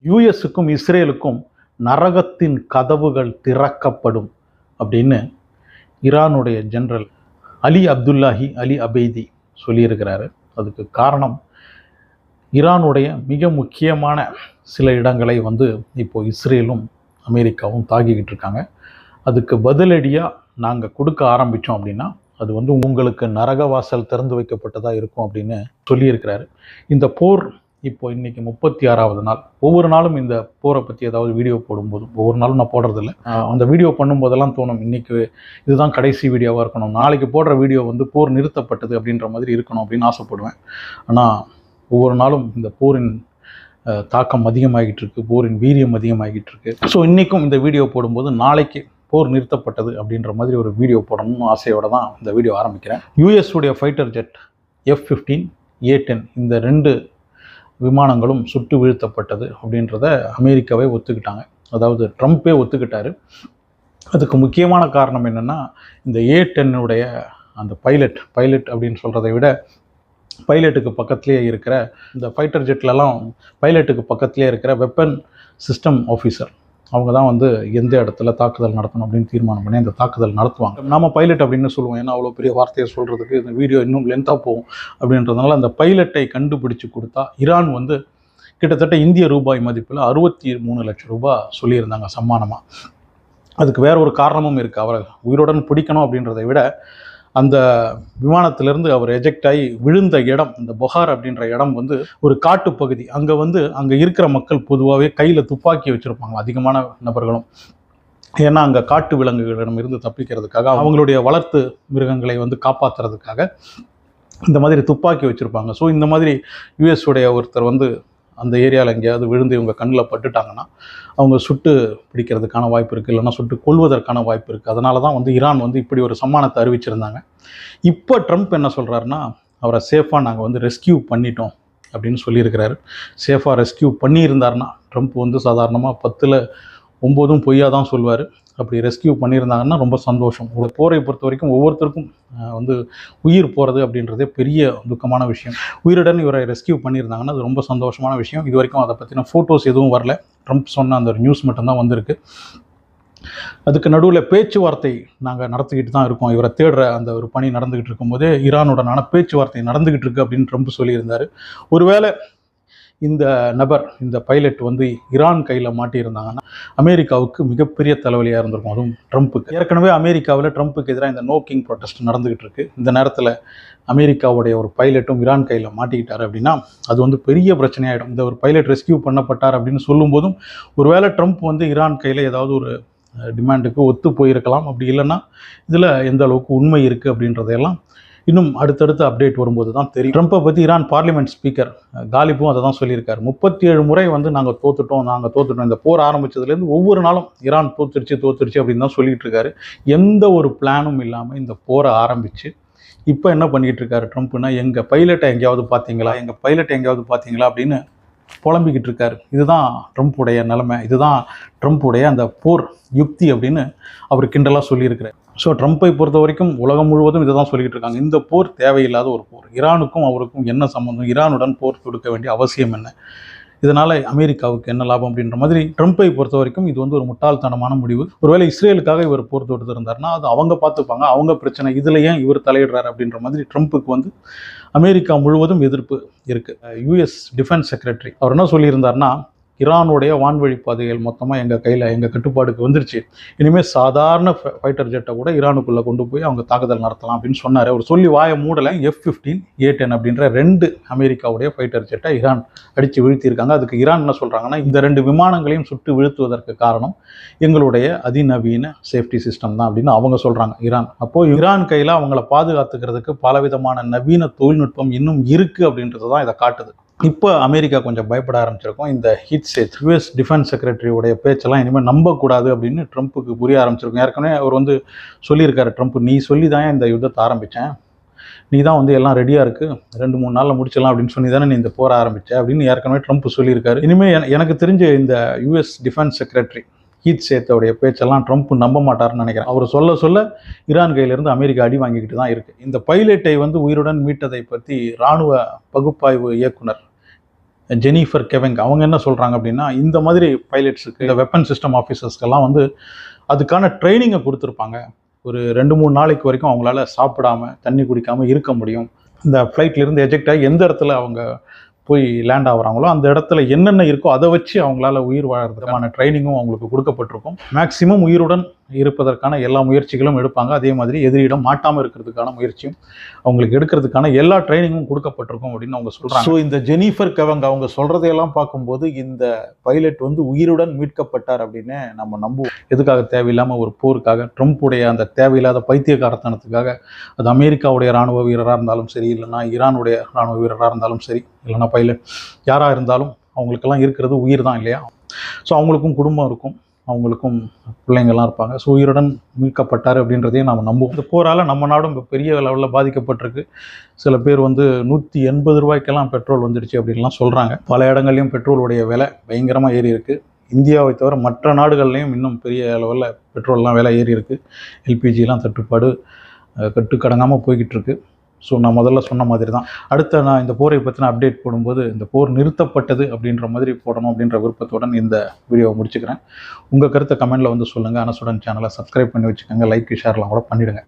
யூஎஸ்க்கும் இஸ்ரேலுக்கும் நரகத்தின் கதவுகள் திறக்கப்படும் அப்படின்னு ஈரானுடைய ஜெனரல் அலி அப்துல்லாஹி அலி அபெய்தி சொல்லியிருக்கிறாரு. அதுக்கு காரணம் ஈரானுடைய மிக முக்கியமான சில இடங்களை இப்போ இஸ்ரேலும் அமெரிக்காவும் தாக்கிக்கிட்டு இருக்காங்க. அதுக்கு பதிலடியாக நாங்கள் கொடுக்க ஆரம்பித்தோம் அப்படின்னா அது உங்களுக்கு நரகவாசல் திறந்து வைக்கப்பட்டதாக இருக்கும் அப்படின்னு சொல்லியிருக்கிறாரு. இந்த போர் இப்போ இன்னைக்கு 36வது நாள். ஒவ்வொரு நாளும் இந்த போரை பற்றி ஏதாவது வீடியோ போடும்போது, ஒவ்வொரு நாளும் நான் போடுறதில்ல, அந்த வீடியோ பண்ணும்போதெல்லாம் தோணும் இன்னைக்கு இதுதான் கடைசி வீடியோவாக இருக்கணும், நாளைக்கு போடுற வீடியோ போர் நிறுத்தப்பட்டது அப்படின்ற மாதிரி இருக்கணும் அப்படின்னு ஆசைப்படுவேன். ஆனால் ஒவ்வொரு நாளும் இந்த போரின் தாக்கம் அதிகமாகிட்டு இருக்கு, போரின் வீரியம் அதிகமாகிட்டு இருக்கு. ஸோ இன்றைக்கும் இந்த வீடியோ போடும்போது நாளைக்கு போர் நிறுத்தப்பட்டது அப்படின்ற மாதிரி ஒரு வீடியோ போடணும்னு ஆசையோடு தான் இந்த வீடியோ ஆரம்பிக்கிறேன். யூஎஸ்உடைய ஃபைட்டர் ஜெட் F-15, A-10 இந்த 2 விமானங்களும் சுட்டு வீழ்த்தப்பட்டது அப்படின்றத அமெரிக்காவே ஒத்துக்கிட்டாங்க. அதாவது ட்ரம்ப்பே ஒத்துக்கிட்டாரு. அதுக்கு முக்கியமான காரணம் என்னென்னா, இந்த A-10 அந்த பைலட் அப்படின்னு சொல்கிறத விட பைலட்டுக்கு பக்கத்துலேயே இருக்கிற இந்த ஃபைட்டர் ஜெட்லலாம் பைலட்டுக்கு பக்கத்துலேயே இருக்கிற வெப்பன் சிஸ்டம் ஆஃபீஸர், அவங்க தான் எந்த இடத்துல தாக்குதல் நடத்தணும் அப்படின்னு தீர்மானம் பண்ணி அந்த தாக்குதல் நடத்துவாங்க. நம்ம பைலட் அப்படின்னு சொல்லுவோம், ஏன்னா அவ்வளோ பெரிய வார்த்தையை சொல்கிறதுக்கு இந்த வீடியோ இன்னும் லென்த்தாக போகும் அப்படின்றதுனால அந்த பைலட்டை கண்டுபிடிச்சு கொடுத்தா ஈரான் கிட்டத்தட்ட இந்திய ரூபாய் மதிப்பில் 63 லட்சம் ரூபாய் சொல்லியிருந்தாங்க சம்மானமாக. அதுக்கு வேற ஒரு காரணமும் இருக்குது. அவரை உயிருடன் பிடிக்கணும் அப்படின்றத விட அந்த விமானத்திலிருந்து அவர் எஜெக்ட் ஆகி விழுந்த இடம், இந்த பொஹார் அப்படின்ற இடம் ஒரு காட்டு பகுதி. அங்கே இருக்கிற மக்கள் பொதுவாகவே கையில் துப்பாக்கி வச்சுருப்பாங்க, அதிகமான நபர்களும். ஏன்னா அங்கே காட்டு விலங்குகளிடம் இருந்து தப்பிக்கிறதுக்காக, அவங்களுடைய வளர்த்து மிருகங்களை காப்பாற்றுறதுக்காக இந்த மாதிரி துப்பாக்கி வச்சுருப்பாங்க. ஸோ இந்த மாதிரி யூஎஸ்உடைய ஒருத்தர் அந்த ஏரியாவில் எங்கேயாவது விழுந்து இவங்க கண்ணில் பட்டுட்டாங்கன்னா அவங்க சுட்டு பிடிக்கிறதுக்கான வாய்ப்பு இருக்குது, இல்லைன்னா சுட்டு கொள்வதற்கான வாய்ப்பு இருக்குது. அதனால தான் ஈரான் இப்படி ஒரு சம்மானத்தை அறிவிச்சிருந்தாங்க. இப்போ ட்ரம்ப் என்ன சொல்கிறாருன்னா, அவரை சேஃபாக நாங்கள் ரெஸ்கியூ பண்ணிட்டோம் அப்படின்னு சொல்லியிருக்கிறாரு. சேஃபாக ரெஸ்கியூ பண்ணியிருந்தாருன்னா ட்ரம்ப் சாதாரணமாக 10ல் 9 பொய்யா தான் சொல்வார். அப்படி ரெஸ்கியூ பண்ணியிருந்தாங்கன்னா ரொம்ப சந்தோஷம். ஒரு போரை பொறுத்த வரைக்கும் ஒவ்வொருத்தருக்கும் உயிர் போகிறது அப்படின்றதே பெரிய துக்கமான விஷயம். உயிருடன் இவரை ரெஸ்கியூ பண்ணியிருந்தாங்கன்னா அது ரொம்ப சந்தோஷமான விஷயம். இது வரைக்கும் அதை பற்றின ஃபோட்டோஸ் எதுவும் வரல. ட்ரம்ப் சொன்ன அந்த ஒரு நியூஸ் மட்டும்தான் வந்திருக்கு. அதுக்கு நடுவில் பேச்சுவார்த்தை நாங்கள் நடத்திக்கிட்டு தான் இருக்கோம். இவரை தேடுற அந்த ஒரு பணி நடந்துக்கிட்டு இருக்கும்போதே ஈரானுடனான பேச்சுவார்த்தை நடந்துக்கிட்டு இருக்கு அப்படின்னு ட்ரம்ப் சொல்லியிருந்தார். ஒருவேளை இந்த நபர், இந்த பைலட் ஈரான் கையில் மாட்டியிருந்தாங்கன்னா அமெரிக்காவுக்கு மிகப்பெரிய தலைவலியாக இருந்திருக்கும். அதுவும் ட்ரம்ப்புக்கு. ஏற்கனவே அமெரிக்காவில் ட்ரம்ப்புக்கு எதிராக இந்த நோ கிங் ப்ரொட்டஸ்ட் நடந்துகிட்டு இருக்கு. இந்த நேரத்தில் அமெரிக்காவுடைய ஒரு பைலட்டும் ஈரான் கையில் மாட்டிக்கிட்டார் அப்படின்னா அது பெரிய பிரச்சனையாயிடும். இந்த ஒரு பைலட் ரெஸ்கியூ பண்ணப்பட்டார் அப்படின்னு சொல்லும்போதும் ஒருவேளை ட்ரம்ப் ஈரான் கையில் ஏதாவது ஒரு டிமாண்டுக்கு ஒத்து போயிருக்கலாம். அப்படி இல்லைன்னா இதில் எந்த அளவுக்கு உண்மை இருக்குது அப்படின்றதையெல்லாம் இன்னும் அடுத்தடுத்து அப்டேட் வரும்போது தான் தெரியும். ட்ரம்ப்பை பற்றி ஈரான் பார்லிமெண்ட் ஸ்பீக்கர் காலிப்பும் அதை தான் சொல்லியிருக்காரு. 37 முறை நாங்கள் தோத்துட்டோம். இந்த போர் ஆரம்பித்ததுலேருந்து ஒவ்வொரு நாளும் ஈரான் தோத்துருச்சு அப்படின்னு தான் சொல்லிட்டு இருக்காரு. எந்த ஒரு பிளானும் இல்லாமல் இந்த போரை ஆரம்பித்து இப்போ என்ன பண்ணிக்கிட்டு இருக்காரு ட்ரம்ப்னா, எங்கள் பைலட்டை எங்கேயாவது பார்த்தீங்களா அப்படின்னு புலம்பிக்கிட்டு இருக்காரு. இதுதான் ட்ரம்ப்புடைய நிலைமை, இதுதான் ட்ரம்ப்புடைய அந்த போர் யுக்தி அப்படின்னு அவர் கிண்டலாக சொல்லியிருக்கிறார். ஸோ ட்ரம்ப்பை பொறுத்த வரைக்கும் உலகம் முழுவதும் இதை தான் சொல்லிக்கிட்டு இருக்காங்க. இந்த போர் தேவையில்லாத ஒரு போர். ஈரானுக்கும் அவருக்கும் என்ன சம்பந்தம்? ஈரானுடன் போர் தொடுக்க வேண்டிய அவசியம் என்ன? இதனால் அமெரிக்காவுக்கு என்ன லாபம் அப்படின்ற மாதிரி ட்ரம்ப்பை பொறுத்த வரைக்கும் இது ஒரு முட்டாள்தனமான முடிவு. ஒருவேளை இஸ்ரேலுக்காக இவர் போர் தொடுத்திருந்தாருன்னா அது அவங்க பார்த்துப்பாங்க, அவங்க பிரச்சனை, இதில் ஏன் இவர் தலையிடுறாரு அப்படின்ற மாதிரி ட்ரம்ப்புக்கு அமெரிக்கா முழுவதும் எதிர்ப்பு இருக்குது. யூஎஸ் டிஃபென்ஸ் செக்ரட்டரி அவர் என்ன சொல்லியிருந்தாருன்னா, ஈரானுடைய வான்வழி பாதைகள் மொத்தமாக எங்கள் கட்டுப்பாடுக்கு வந்துருச்சு, இனிமேல் சாதாரண ஃபைட்டர் ஜெட்டை கூட ஈரானுக்குள்ளே கொண்டு போய் அவங்க தாக்குதல் நடத்தலாம் அப்படின்னு சொன்னார். அவர் சொல்லி வாய மூடலை. F-15, A-10 அப்படின்ற 2 அமெரிக்காவுடைய ஃபைட்டர் ஜெட்டை ஈரான் அடித்து வீழ்த்தியிருக்காங்க. அதுக்கு ஈரான் என்ன சொல்கிறாங்கன்னா, இந்த 2 விமானங்களையும் சுட்டு வீழ்த்துவதற்கு காரணம் எங்களுடைய அதிநவீன சேஃப்டி சிஸ்டம் தான் அப்படின்னு அவங்க சொல்கிறாங்க ஈரான். அப்போது ஈரான் கையில் அவங்கள பாதுகாத்துக்கிறதுக்கு பலவிதமான நவீன தொழில்நுட்பம் இன்னும் இருக்குது அப்படின்றது தான் இதை காட்டுது. இப்போ அமெரிக்கா கொஞ்சம் பயப்பட ஆரம்பிச்சிருக்கோம். இந்த ஹிட்ஸேஜ் யூஎஸ் டிஃபென்ஸ் செக்ரட்டரியோடைய பேச்செல்லாம் இனிமேல் நம்பக்கூடாது அப்படின்னு ட்ரம்ப்புக்கு புரிய ஆரம்பிச்சிருக்கோம். ஏற்கனவே அவர் சொல்லியிருக்காரு, ட்ரம்ப் நீ சொல்லி தான் இந்த யுத்தத்தை ஆரம்பித்தேன், நீ தான் எல்லாம் ரெடியாக இருக்குது, 2-3 நாளில் முடிச்சிடலாம் அப்படின்னு சொல்லி தானே நீ இந்த போரை ஆரம்பித்த அப்படின்னு ஏற்கனவே ட்ரம்ப் சொல்லியிருக்காரு. இனிமேல் எனக்கு தெரிஞ்ச இந்த யூஎஸ் டிஃபென்ஸ் செக்ரட்டரி ஹீட்ஸேத்தோடைய பேச்செல்லாம் ட்ரம்ப் நம்ப மாட்டார்னு நினைக்கிறேன். அவர் சொல்ல ஈரான் கையிலிருந்து அமெரிக்கா அடி வாங்கிக்கிட்டு தான் இருக்குது. இந்த பைலட்டை உயிருடன் மீட்டதை பற்றி இராணுவ பகுப்பாய்வு இயக்குனர் ஜெனிஃபர் கெவெங் அவங்க என்ன சொல்கிறாங்க அப்படின்னா, இந்த மாதிரி பைலட்ஸுக்கு, இந்த வெப்பன் சிஸ்டம் ஆஃபீஸர்ஸ்க்கெல்லாம் வந்து அதுக்கான ட்ரைனிங்கை கொடுத்துருப்பாங்க. ஒரு 2-3 நாளைக்கு வரைக்கும் அவங்களால சாப்பிடாம தண்ணி குடிக்காமல் இருக்க முடியும். இந்த ஃப்ளைட்லேருந்து எஜெக்ட் ஆகி எந்த இடத்துல அவங்க போய் லேண்ட் ஆகுறாங்களோ அந்த இடத்துல என்னென்ன இருக்கோ அதை வச்சு அவங்களால உயிர் வாழறதுக்கான ட்ரைனிங்கும் அவங்களுக்கு கொடுக்கப்பட்டிருக்கும். மேக்சிமம் உயிருடன் இருப்பதற்கான எல்லா முயற்சிகளும் எடுப்பாங்க. அதே மாதிரி எதிரியிடம் மாட்டாமல் இருக்கிறதுக்கான முயற்சியும் அவங்களுக்கு எடுக்கிறதுக்கான எல்லா ட்ரைனிங்கும் கொடுக்கப்பட்டிருக்கும் அப்படின்னு அவங்க சொல்கிறாங்க. ஸோ இந்த ஜெனிஃபர் கெவெங் அவங்க சொல்கிறதையெல்லாம் பார்க்கும்போது இந்த பைலட் வந்து உயிருடன் மீட்கப்பட்டார் அப்படின்னு நம்ம நம்புவோம். எதுக்காக? தேவையில்லாமல் ஒரு போருக்காக, ட்ரம்ப்புடைய அந்த தேவையில்லாத பைத்தியக்காரத்தனத்துக்காக, அது அமெரிக்காவுடைய இராணுவ வீரராக இருந்தாலும் சரி, இல்லைனா ஈரானுடைய இராணுவ வீரராக இருந்தாலும் சரி, இல்லைனா பைலட் யாராக இருந்தாலும் அவங்களுக்கெல்லாம் இருக்கிறது உயிர் தான் இல்லையா? ஸோ அவங்களுக்கும் குடும்பம் இருக்கும், அவங்களுக்கும் பிள்ளைங்கள்லாம் இருப்பாங்க. ஸோ உயிருடன் மீட்கப்பட்டார் அப்படின்றதையும் நாம் நம்புவோம். இந்த போரால் நம்ம நாடும் இப்போ பெரிய லெவலில் பாதிக்கப்பட்டிருக்கு. சில பேர் வந்து 180 ரூபாய்க்கெல்லாம் பெட்ரோல் வந்துடுச்சு அப்படின்லாம் சொல்கிறாங்க. பல இடங்கள்லையும் பெட்ரோலுடைய விலை பயங்கரமாக ஏறி இருக்குது. இந்தியாவை தவிர மற்ற நாடுகள்லையும் இன்னும் பெரிய லெவலில் பெட்ரோல்லாம் விலை ஏறி இருக்குது. எல்பிஜிலாம் தட்டுப்பாடு கட்டுக்கடங்காமல் போய்கிட்டு இருக்கு. ஸோ நான் முதல்ல சொன்ன மாதிரி தான் அடுத்த நான் இந்த போரை பற்றின அப்டேட் போடும்போது இந்த போர் நிறுத்தப்பட்டது அப்படின்ற மாதிரி போடணும் அப்படின்ற விருப்பத்துடன் இந்த வீடியோவை முடிச்சுக்கிறேன். உங்கள் கருத்தை கமெண்டில் வந்து சொல்லுங்கள். அனசுடன் சேனலை சப்ஸ்கிரைப் பண்ணி வச்சுக்கோங்க. லைக் ஷேர்லாம் கூட பண்ணிவிடுங்க.